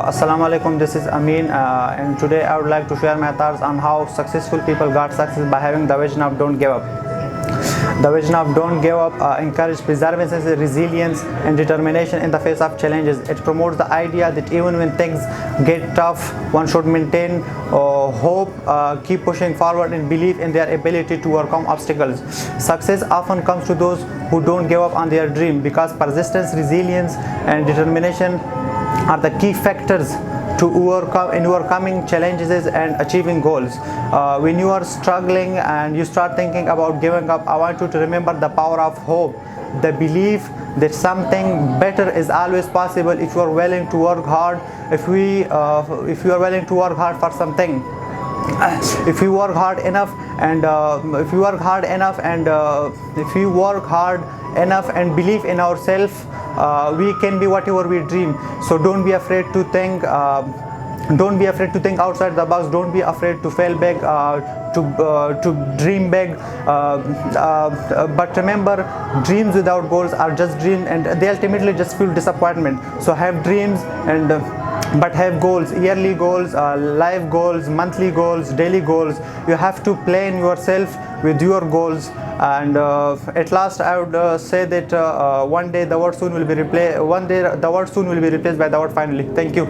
Assalamu alaikum, this is Amin, and today I would like to share my thoughts on how successful people got success by having the vision of don't give up. The vision of don't give up encourages perseverance, resilience, and determination in the face of challenges. It promotes the idea that even when things get tough, one should maintain hope, keep pushing forward, and believe in their ability to overcome obstacles. Success often comes to those who don't give up on their dream, because persistence, resilience, and determination are the key factors to overcoming challenges and achieving goals. When you are struggling and you start thinking about giving up, I want you to remember the power of hope, the belief that something better is always possible if you are willing to work hard. If you are willing to work hard for something, if you work hard enough and if you work hard enough and believe in ourselves, we can be whatever we dream. So don't be afraid to think outside the box. Don't be afraid to fail big, to dream big, but remember, dreams without goals are just dreams, and they ultimately just feel disappointment. So have dreams, and but have goals, yearly goals, life goals, monthly goals, daily goals. You have to plan yourself with your goals. And at last, I would say that one day the word soon will be replaced by the word finally. Thank you.